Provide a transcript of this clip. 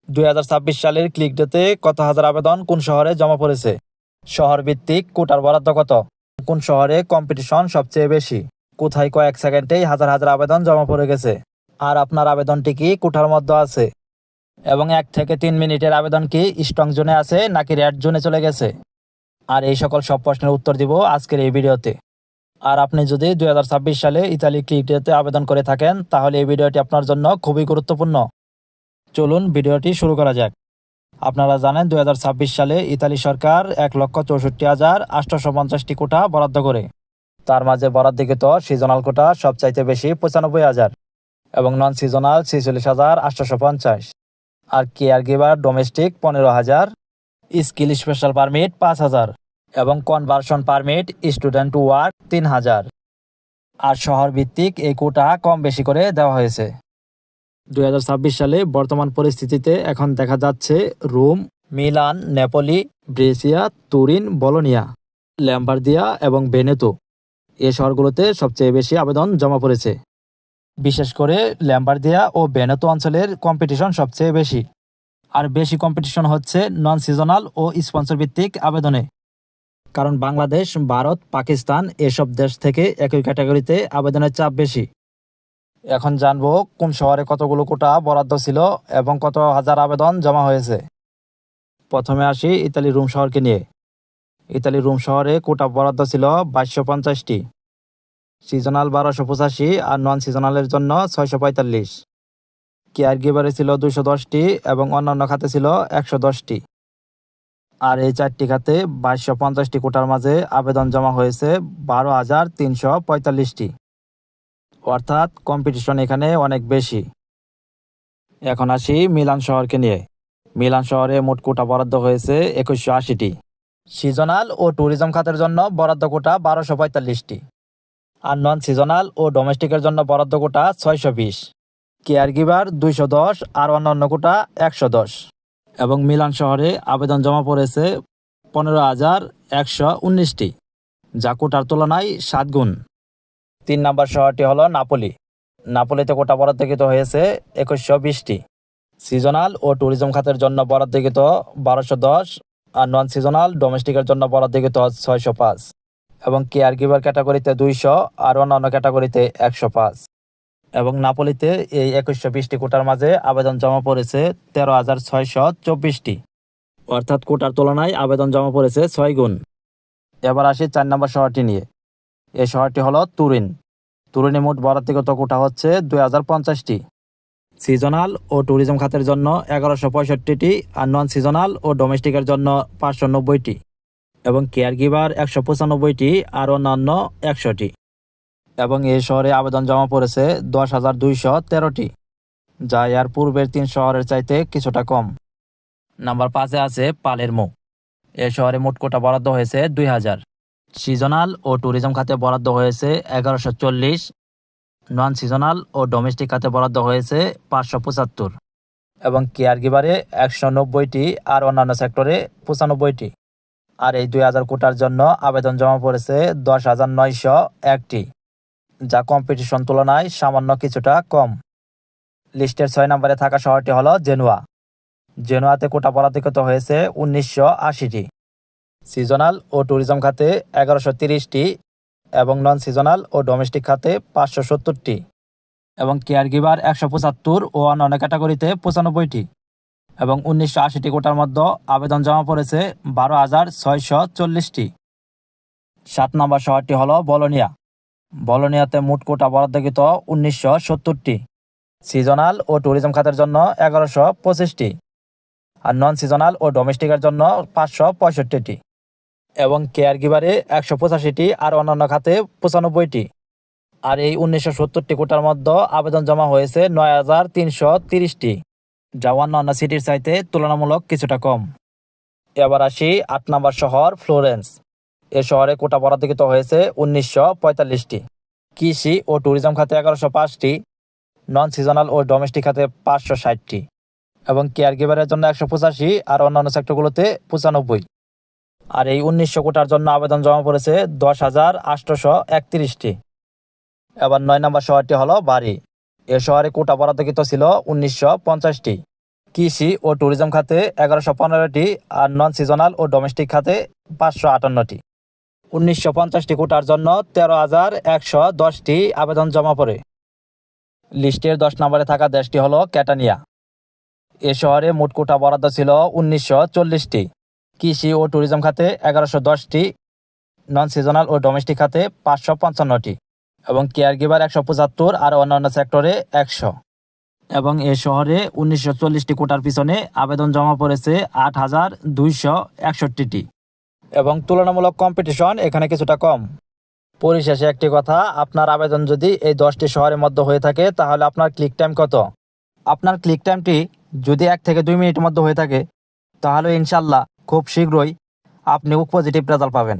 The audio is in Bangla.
2026 সালের ক্লিক ডেতে কত হাজার আবেদন কোন শহরে জমা পড়েছে? শহর ভিত্তিক কোটার বরাদ্দ কত? কোন শহরে কম্পিটিশন সবচেয়ে বেশি? কোথায় কয়েক সেকেন্ডেই হাজার হাজার আবেদন জমা পড়ে গেছে? আর আপনার আবেদনটি কি কোটার মধ্যে আছে? এবং 1 থেকে 3 মিনিটের আবেদন কি স্ট্রং জোনে আছে নাকি রেড জোনে চলে গেছে? আর এই সকল সব প্রশ্নের উত্তর দিব আজকের এই ভিডিওতে। আর আপনি যদি 2026 সালে ইতালি ক্লিক ডেতে আবেদন করে থাকেন তাহলে এই ভিডিওটি আপনার জন্য খুবই গুরুত্বপূর্ণ। চলুন ভিডিওটি শুরু করা যাক। আপনারা জানেন 2026 সালে ইতালি সরকার 1,64,850টি কোটা বরাদ্দ করে। তার মাঝে বরাদ্দকৃত সিজনাল কোটা সবচাইতে বেশি 95,000 এবং নন সিজনাল 46,850 আর caregiver domestic 15,000, skill special permit 5,000 এবং conversion permit student to work 3,000। আর শহর ভিত্তিক এই কোটা কম বেশি করে দেওয়া হয়েছে। 2026 সালে বর্তমান পরিস্থিতিতে এখন দেখা যাচ্ছে Rome, Milan, Napoli, Brescia, Turin, Bologna, Lombardia এবং ভেনেতো এই শহরগুলোতে সবচেয়ে বেশি আবেদন জমা পড়েছে। বিশেষ করে ল্যাম্বার্দিয়া ও ভেনেতো অঞ্চলের কম্পিটিশন সবচেয়ে বেশি। আর বেশি কম্পিটিশন হচ্ছে নন সিজনাল ও স্পন্সর ভিত্তিক আবেদনে। কারণ বাংলাদেশ, ভারত, পাকিস্তান এসব দেশ থেকে একই ক্যাটাগরিতে আবেদনের চাপ বেশি। এখন জানবো কোন শহরে কতগুলো কোটা বরাদ্দ ছিল এবং কত হাজার আবেদন জমা হয়েছে। প্রথমে আসি ইতালি রোম শহরকে নিয়ে। ইতালি রোম শহরে কোটা বরাদ্দ ছিল 2250টি, সিজনাল 1285 আর নন সিজনালের জন্য 645। কেয়ার গিভারে ছিল 210টি এবং অন্যান্য খাতে ছিল 110টি। আর এই 4টি খাতে 2250টি কোটার মাঝে আবেদন জমা হয়েছে 12,345টি। অর্থাৎ কম্পিটিশন এখানে অনেক বেশি। এখন আসি মিলান শহরকে নিয়ে। মিলান শহরে মোট কোটা বরাদ্দ হয়েছে 2180টি, সিজনাল ও ট্যুরিজম খাতের জন্য বরাদ্দ কোটা 1245টি আর নন সিজনাল ও ডোমেস্টিকের জন্য বরাদ্দ কোটা 620, কেয়ার গিভার 210 আর অন্যান্য কোটা 110। এবং মিলান শহরে আবেদন জমা পড়েছে 15,119টি, যা কোটার তুলনায় 7 গুণ। 3 নম্বর শহরটি হলো নাপোলি। নাপোলিতে কোটা বরাদ্দকৃত হয়েছে 2120টি, সিজনাল ও ট্যুরিজম খাতের জন্য বরাদ্দকৃত 1210 আর নন সিজনাল ডোমেস্টিকের জন্য বরাদ্দকৃত 605 এবং কেয়ার গিভার ক্যাটাগরিতে 200 আর অন্যান্য ক্যাটাগরিতে 105। এবং নাপোলিতে এই 2120টি কোটার মাঝে আবেদন জমা পড়েছে 13,624টি, অর্থাৎ কোটার তুলনায় আবেদন জমা পড়েছে 6 গুণ। এবার আসি 4 নম্বর শহরটি নিয়ে। এই শহরটি হলো তুরিন। তুরিনে মোট বরাদ্দকৃত কোটা হচ্ছে 2050টি, সিজনাল ও ট্যুরিজম খাতের জন্য 1165টি আর নন সিজনাল ও ডোমেস্টিকের জন্য 590টি এবং কেয়ার গিভার 195টি আর অন্যান্য 100টি। এবং এই শহরে আবেদন জমা পড়েছে 10,213টি, যা এর পূর্বের 3 শহরের চাইতে কিছুটা কম। নাম্বার 5-এ আছে পালেরমো। এই শহরে মোট কোটা বরাদ্দ হয়েছে 2000, সিজনাল ও ট্যুরিজম খাতে বরাদ্দ হয়েছে 1140, নন সিজনাল ও ডোমেস্টিক খাতে বরাদ্দ হয়েছে 575 এবং কেয়ার গিভারে 190টি আর অন্যান্য সেক্টরে 95টি। আর এই 2000 কোটার জন্য আবেদন জমা পড়েছে 10,901টি, যা কম্পিটিশন তুলনায় সামান্য কিছুটা কম। লিস্টের 6 নম্বরে থাকা শহরটি হলো জেনুয়া। জেনুয়াতে কোটা বরাদ্দকৃত হয়েছে 1980টি, সিজনাল ও ট্যুরিজম খাতে 1130টি এবং নন সিজনাল ও ডোমেস্টিক খাতে 570টি এবং কেয়ার গিভার 175 ও অন্যান্য ক্যাটাগরিতে 95টি। এবং 1980টি কোটার মধ্যে আবেদন জমা পড়েছে 12,640টি। 7 নম্বর শহরটি হলো বলোনিয়া। বলোনিয়াতে মোট কোটা বরাদ্দকৃত 1970টি, সিজনাল ও ট্যুরিজম খাতের জন্য 1125টি আর নন সিজনাল ও ডোমেস্টিকের জন্য 565টি এবং কেয়ার গিভারে 185টি আর অন্যান্য খাতে 95টি। আর এই 1970টি কোটার মধ্যে আবেদন জমা হয়েছে 9,330টি, যা অন্যান্য সিটির চাইতে তুলনামূলক কিছুটা কম। এবার আসি 8 নম্বর শহর ফ্লোরেন্স। এ শহরে কোটা বরাদ্দকৃত হয়েছে 1945টি, কৃষি ও ট্যুরিজম খাতে 1105টি, নন সিজনাল ও ডোমেস্টিক খাতে 560টি এবং কেয়ার গিভারের জন্য 185 আর অন্যান্য সেক্টরগুলোতে 95। আর এই 1900 কোটার জন্য আবেদন জমা পড়েছে 10,831টি। এবার 9 নম্বর শহরটি হলো বারি। এ শহরে কোটা বরাদ্দকৃত ছিল 1950টি, কৃষি ও ট্যুরিজম খাতে 1115টি আর নন সিজনাল ও ডোমেস্টিক খাতে 558টি। 1950টি কোটার জন্য 13,110টি আবেদন জমা পড়ে। লিস্টের 10 নম্বরে থাকা দেশটি হলো ক্যাটানিয়া। এ শহরে মোট কোটা বরাদ্দ ছিল 1940টি। কৃষি ও ট্যুরিজম খাতে 1110টি, নন সিজনাল ও ডোমেস্টিক খাতে 555টি এবং কেয়ার গিভার 175 আর অন্যান্য সেক্টরে 100। এবং এ শহরে 1940টি কোটার পিছনে আবেদন জমা পড়েছে 8,261টি এবং তুলনামূলক কম্পিটিশন এখানে কিছুটা কম। পরিশেষে একটি কথা, আপনার আবেদন যদি এই 10টি শহরের মধ্যে হয়ে থাকে তাহলে আপনার ক্লিক টাইম কত? আপনার ক্লিক টাইমটি যদি 1 থেকে 2 মিনিটের মধ্যে হয়ে থাকে তাহলে ইনশাল্লাহ খুব শীঘ্রই আপনি পজিটিভ রেজাল্ট পাবেন।